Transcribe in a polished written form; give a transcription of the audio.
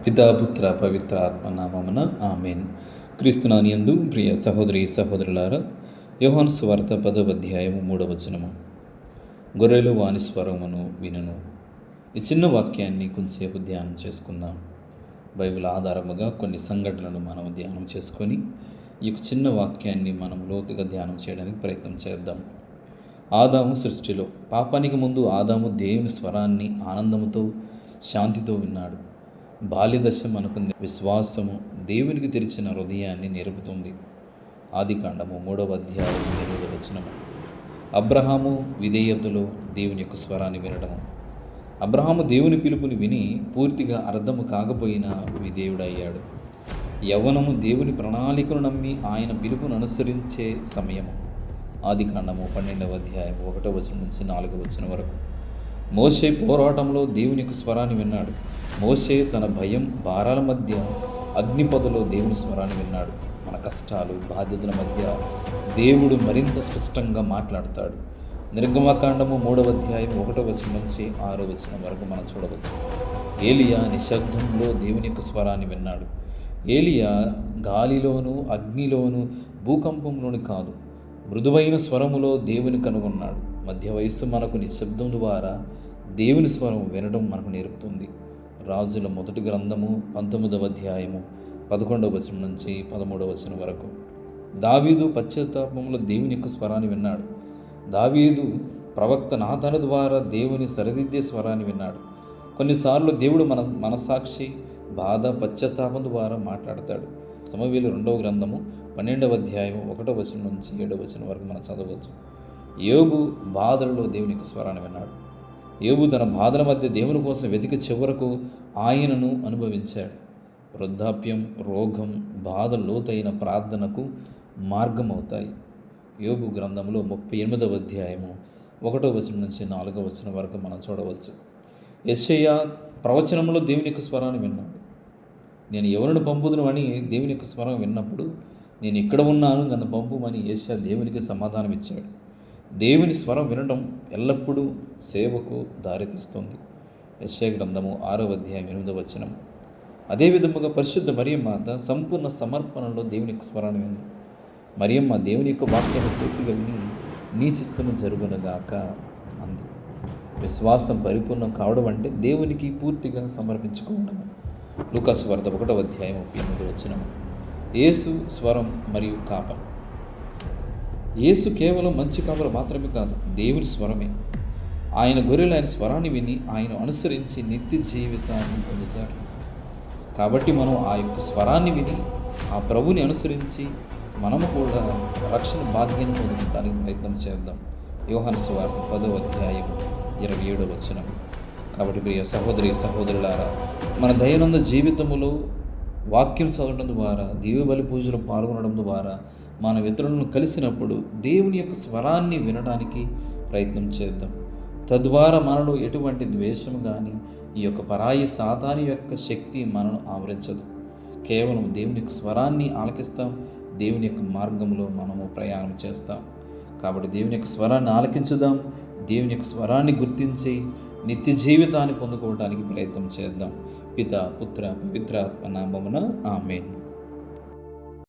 పితా పుత్ర పవిత్ర ఆత్మ నామమున ఆమెన్. క్రీస్తునానియందు ప్రియ సహోదరి సహోదరులారా, యోహాను సువార్త 10వ అధ్యాయము 3వ వచనము. గొర్రెలు వాని స్వరమును వినును. ఈ చిన్న వాక్యాన్ని కొంచెంసేపు ధ్యానం చేసుకుందాం. బైబిల్ ఆధారముగా కొన్ని సంఘటనలను మనం ధ్యానం చేసుకొని ఈ చిన్న వాక్యాన్ని మనం లోతుగా ధ్యానం చేయడానికి ప్రయత్నం చేద్దాం. ఆదాము సృష్టిలో పాపానికి ముందు ఆదాము దేవుని స్వరాన్ని ఆనందముతో శాంతితో విన్నాడు. బాల్యదశ మనకు విశ్వాసము దేవునికి తెరిచిన హృదయాన్ని నేర్పుతుంది. ఆదికాండము 3వ అధ్యాయం 8వ వచనము. అబ్రహాము విధేయతలో దేవుని యొక్క స్వరాన్ని వినడము. అబ్రహాము దేవుని పిలుపుని విని పూర్తిగా అర్థము కాకపోయినా విధేయుడయ్యాడు. యవ్వనము దేవుని ప్రణాళికను నమ్మి ఆయన పిలుపును అనుసరించే సమయము. ఆదికాండము 12వ అధ్యాయం 1వ వచనం నుంచి 4వ వచనం వరకు. మోషే పోరాటంలో దేవుని యొక్క స్వరాన్ని విన్నాడు. మోషే తన భయం భారాల మధ్య అగ్నిపొదలో దేవుని స్వరాన్ని విన్నాడు. మన కష్టాలు బాధ్యతల మధ్య దేవుడు మరింత స్పష్టంగా మాట్లాడతాడు. నిర్గమకాండము 3వ అధ్యాయం 1వ వచనం నుంచి 6వ వచనం వరకు మనం చూడవచ్చు. ఏలియా నిశ్శబ్దంలో దేవుని యొక్క స్వరాన్ని విన్నాడు. ఏలియా గాలిలోను అగ్నిలోను భూకంపంలోను కాదు, మృదువైన స్వరములో దేవుని కనుగొన్నాడు. మధ్య వయస్సు మనకు నిశ్శబ్దం ద్వారా దేవుని స్వరం వినడం మనకు నేర్పుతుంది. రాజుల మొదటి గ్రంథము 19వ అధ్యాయము 11వ వచనం నుంచి 13వ వచనం వరకు. దావీదు పశ్చాత్తాపంలో దేవుని యొక్క స్వరాన్ని విన్నాడు. దావీదు ప్రవక్త నాతాను ద్వారా దేవుని సరిదిద్దే స్వరాన్ని విన్నాడు. కొన్నిసార్లు దేవుడు మనసాక్షి బాధ పశ్చాత్తాపం ద్వారా మాట్లాడతాడు. సమూయేలు 2వ గ్రంథము 12వ అధ్యాయం 1వ వచనం నుంచి 7వ వచనం వరకు మనం చదవచ్చు. యోబు బాధలలో దేవుని యొక్క స్వరాన్ని విన్నాడు. యోబు తన బాధల మధ్య దేవుని కోసం వెతికి చివరకు ఆయనను అనుభవించాడు. వృద్ధాప్యం, రోగం, బాధ లోతైన ప్రార్థనకు మార్గమవుతాయి. యోబు గ్రంథంలో 38వ అధ్యాయము 1వ వచనం నుంచి 4వ వచనం వరకు మనం చూడవచ్చు. యెషయా ప్రవచనంలో దేవుని యొక్క స్వరాన్ని విన్నాడు. నేను ఎవరిని పంపుదును అని దేవుని యొక్క స్వరం విన్నప్పుడు, నేను ఇక్కడ ఉన్నాను, నన్ను పంపుమని యెషయా దేవునికి సమాధానం ఇచ్చాడు. దేవుని స్వరం వినడం ఎల్లప్పుడూ సేవకు దారితీస్తుంది. యెషయా గ్రంథము 6వ అధ్యాయం 8వ వచనం. అదేవిధముగా పరిశుద్ధ మరియమ్మాత సంపూర్ణ సమర్పణలో దేవుని యొక్క స్వరాన్ని వింది. మరియమ్మ దేవుని యొక్క వాక్యాన్ని పూర్తిగా విని నీ చిత్తము జరుగునగాక అంది. విశ్వాసం పరిపూర్ణం కావడం అంటే దేవునికి పూర్తిగా సమర్పించుకోవడం. లూకాసు వార్త 1వ అధ్యాయం 38వ వచనం. యేసు స్వరం మరియు కాపరి. యేసు కేవలం మంచి కాపరి మాత్రమే కాదు, దేవుని స్వరమే. ఆయన గొర్రెలు ఆయన స్వరాన్ని విని ఆయన అనుసరించి నిత్య జీవితాన్ని పొందుతారు. కాబట్టి మనం ఆ యొక్క స్వరాన్ని విని ఆ ప్రభుని అనుసరించి మనము కూడా రక్షణ భాగ్యాన్ని పొందుకోవడానికి ప్రయత్నం చేద్దాం. యోహాను సువార్త 10వ అధ్యాయం 27వ వచనం. కాబట్టి ప్రియ సహోదరి సహోదరులారా, మన దైనందిన జీవితంలో వాక్యం చదవడం ద్వారా, దీవబలి పూజలు పాల్గొనడం ద్వారా, మన ఇతరులను కలిసినప్పుడు దేవుని యొక్క స్వరాన్ని వినడానికి ప్రయత్నం చేద్దాం. తద్వారా మనలో ఎటువంటి ద్వేషం కానీ ఈ యొక్క పరాయి సాతాను యొక్క శక్తి మనను ఆవరించదు. కేవలం దేవుని యొక్క స్వరాన్ని ఆలకిస్తాం. దేవుని యొక్క మార్గంలో మనము ప్రయాణం చేస్తాం. కాబట్టి దేవుని యొక్క స్వరాన్ని ఆలకించుదాం. దేవుని యొక్క స్వరాన్ని గుర్తించి నిత్య జీవితాన్ని పొందుకోవడానికి ప్రయత్నం చేద్దాం. పితా పుత్ర పవిత్ర ఆత్మ నామమున ఆమేన్.